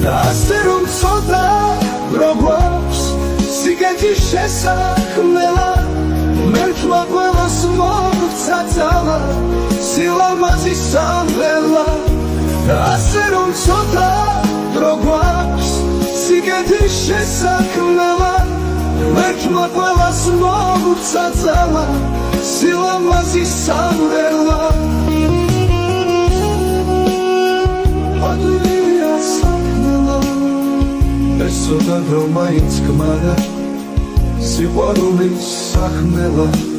და ასე რომ ცოტა დრო გვაქვს სიგეთის შესაქმნელა მერქმა ყველას მოგვცა ძალა სილამაზის სამღერლა და ასე რომ ცოტა დრო გვაქვს სიგეთის შესაქმნელა მერქმა ყველას მოგვცა ძალა სილამაზის სამღერლა ადვილია საქმნელა ეს ცოტა დრო მაინც გმარა სიყვარულის საქმნელა